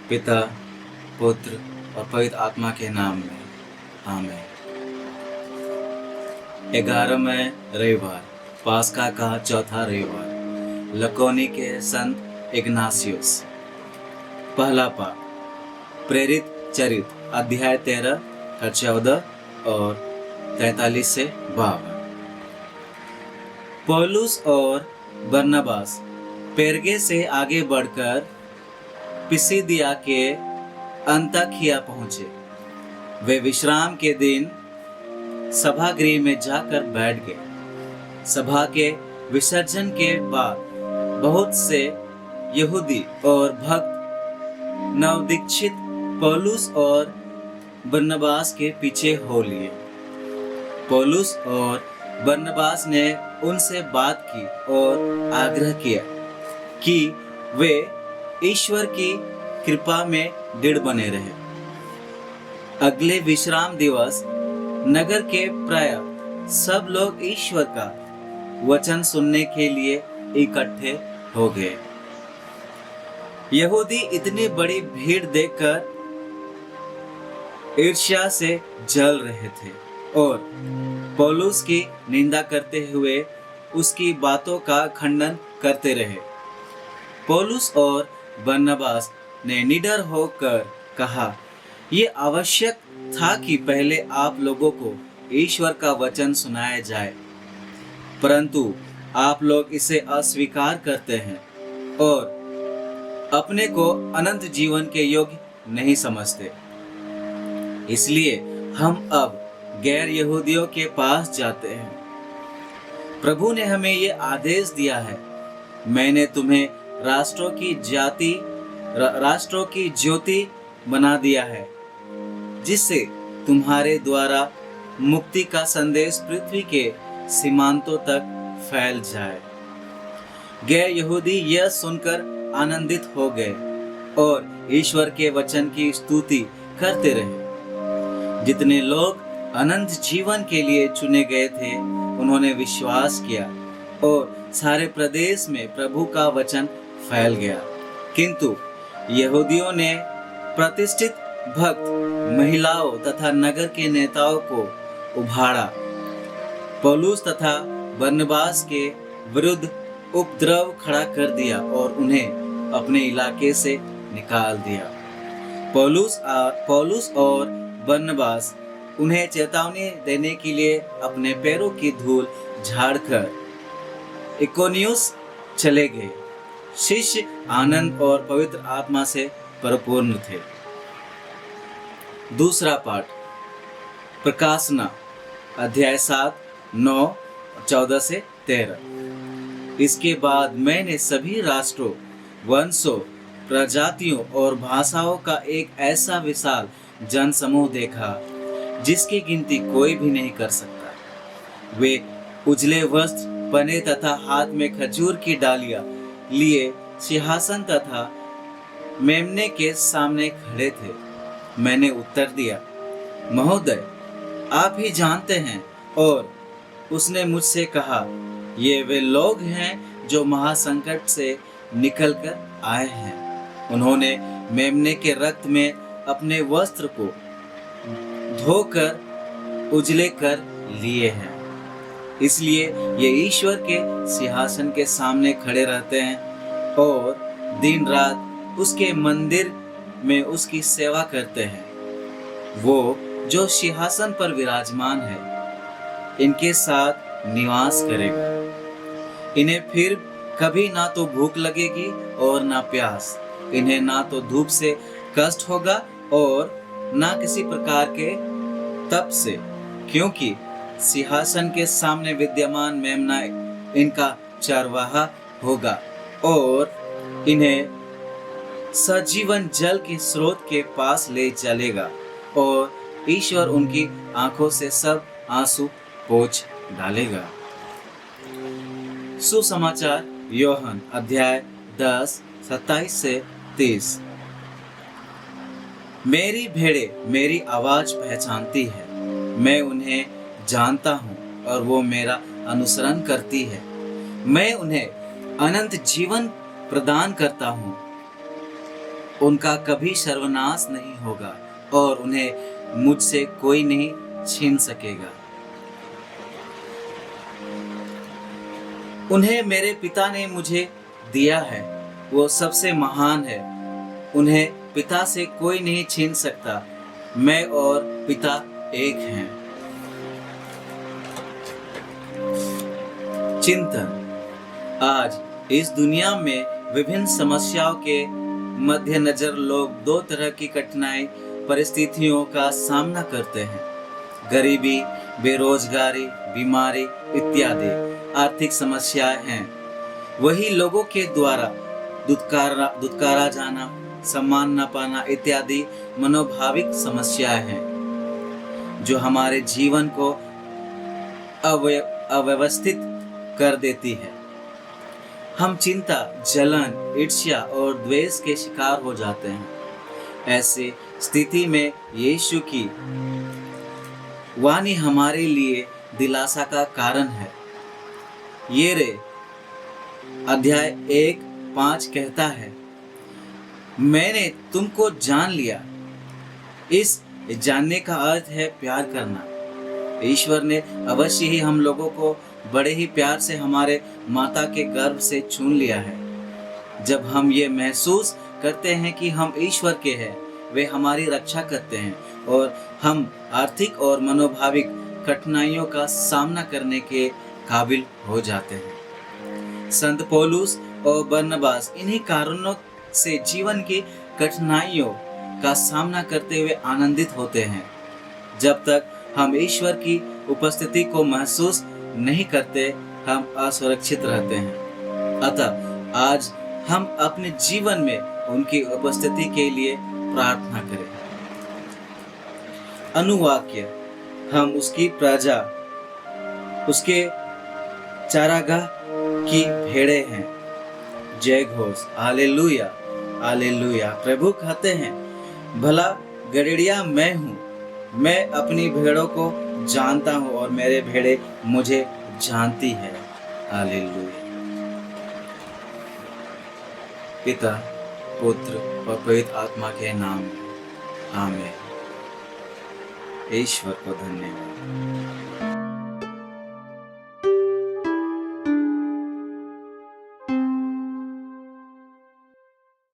पिता, पुत्र और पवित्र आत्मा के नाम में आमीन। 11वें रविवार, पास्का का चौथा रविवार, लकोनी के संत इग्नासियुस। पहला पाठ, प्रेरित चरित्र अध्याय 13 का 14 और 43 से 52। पौलुस और बरनबास पेरगे से आगे बढ़कर पिसिदिया के अंताकिया पहुंचे। वे विश्राम के दिन सभागृह में जाकर बैठ गए। सभा के विसर्जन के बाद बहुत से यहूदी और भक्त नवदीक्षित पौलुस और बरनबास के पीछे हो लिए। पौलुस और बरनबास ने उनसे बात की और आग्रह किया कि वे ईश्वर की कृपा में दृढ़ बने रहे। अगले विश्राम दिवस नगर के प्राय सब लोग ईश्वर का वचन सुनने के लिए इकट्ठे हो गए। यहूदी इतनी बड़ी भीड़ देखकर ईर्ष्या से जल रहे थे और पौलुस की निंदा करते हुए उसकी बातों का खंडन करते रहे। पौलुस और बरनबास ने निडर होकर कहा, ये आवश्यक था कि पहले आप लोगों को ईश्वर का वचन सुनाया जाए, परंतु आप लोग इसे अस्वीकार करते हैं और अपने को अनंत जीवन के योग्य नहीं समझते। इसलिए हम अब गैर यहूदियों के पास जाते हैं। प्रभु ने हमें ये आदेश दिया है, मैंने तुम्हें राष्ट्रों की ज्योति बना दिया है, जिससे तुम्हारे द्वारा मुक्ति का संदेश पृथ्वी के सीमांतों तक फैल जाए। गैर यहूदी यह सुनकर आनंदित हो गए और ईश्वर के वचन की स्तुति करते रहे। जितने लोग अनंत जीवन के लिए चुने गए थे, उन्होंने विश्वास किया और सारे प्रदेश में प्रभु का वचन फैल गया। किंतु यहूदियों ने प्रतिष्ठित भक्त, महिलाओं तथा नगर के नेताओं को उभाड़ा, पौलुस तथा बरनबास के विरुद्ध उपद्रव खड़ा कर दिया और उन्हें अपने इलाके से निकाल दिया। पौलुस और बरनबास उन्हें चेतावनी देने के लिए अपने पैरों की धूल झाड़कर इकोनियुस चले गए। शिष्य आनंद और पवित्र आत्मा से परिपूर्ण थे। दूसरा पाठ, प्रकाशना अध्याय 7, 9, 14 से 13। इसके बाद मैंने सभी राष्ट्रों, वंशों, प्रजातियों और भाषाओं का एक ऐसा विशाल जन समूह देखा जिसकी गिनती कोई भी नहीं कर सकता। वे उजले वस्त्र पहने तथा हाथ में खजूर की डालियां लिए सिंहासन तथा मेमने के सामने खड़े थे। मैंने उत्तर दिया, महोदय, आप ही जानते हैं। और उसने मुझसे कहा, ये वे लोग हैं जो महासंकट से निकलकर आए हैं। उन्होंने मेमने के रक्त में अपने वस्त्र को धोकर उजले कर लिए हैं। इसलिए ये ईश्वर के सिंहासन के सामने खड़े रहते हैं और दिन रात उसके मंदिर में उसकी सेवा करते हैं। वो जो सिंहासन पर विराजमान है, इनके साथ निवास करेगा। इन्हें फिर कभी ना तो भूख लगेगी और ना प्यास। इन्हें ना तो धूप से कष्ट होगा और ना किसी प्रकार के तप से, क्योंकि सिंहासन के सामने विद्यमान मेमना इनका चरवाहा होगा और इन्हें सजीवन जल के स्रोत के पास ले चलेगा और ईश्वर उनकी आंखों से सब आंसू पोंछ डालेगा। सुसमाचार योहन अध्याय 10, 27 से 30। मेरी भेड़ें मेरी आवाज पहचानती है, मैं उन्हें जानता हूँ और वो मेरा अनुसरण करती है। मैं उन्हें अनंत जीवन प्रदान करता हूँ उनका कभी सर्वनाश नहीं होगा और उन्हें मुझसे कोई नहीं छीन सकेगा। उन्हें मेरे पिता ने मुझे दिया है, वो सबसे महान है। उन्हें पिता से कोई नहीं छीन सकता। मैं और पिता एक हैं। चिंतन। आज इस दुनिया में विभिन्न समस्याओं के मद्देनजर लोग दो तरह की कठिनाई परिस्थितियों का सामना करते हैं। गरीबी, बेरोजगारी, बीमारी इत्यादि आर्थिक समस्याएं हैं। वही लोगों के द्वारा दुत्कारा जाना, सम्मान न पाना इत्यादि मनोभाविक समस्याएं हैं जो हमारे जीवन को अव्यवस्थित कर देती है। हम चिंता, जलन, ईर्ष्या और द्वेष के शिकार हो जाते हैं। ऐसी स्थिति में यीशु की वाणी हमारे लिए दिलासा का कारण है। ये रे अध्याय 1:5 कहता है, मैंने तुमको जान लिया। इस जानने का अर्थ है प्यार करना। ईश्वर ने अवश्य ही हम लोगों को बड़े ही प्यार से हमारे माता के गर्भ से चुन लिया है। जब हम ये महसूस करते हैं कि हम ईश्वर के हैं, वे हमारी रक्षा करते हैं और हम आर्थिक और मनोभाविक कठिनाइयों का सामना करने के काबिल हो जाते हैं। संत पौलुस और बरनबास इन्हीं कारणों से जीवन की कठिनाइयों का सामना करते हुए आनंदित होते हैं। जब तक हम ईश्वर की उपस्थिति को महसूस नहीं करते, हम असुरक्षित रहते हैं। अतः आज हम अपने जीवन में उनकी उपस्थिति के लिए प्रार्थना करें। अनुवाक्य। हम उसकी प्रजा, उसके चारागाह की भेड़ें हैं। जय घोष। Hallelujah, hallelujah. प्रभु कहते हैं, भला गड़ेड़िया मैं हूँ, मैं अपनी भेड़ों को जानता हूँ और मेरे भेड़े मुझे जानती है। हालेलुया। पिता, पुत्र और पवित्र आत्मा के नाम में आमीन। ईश्वर को धन्यवाद।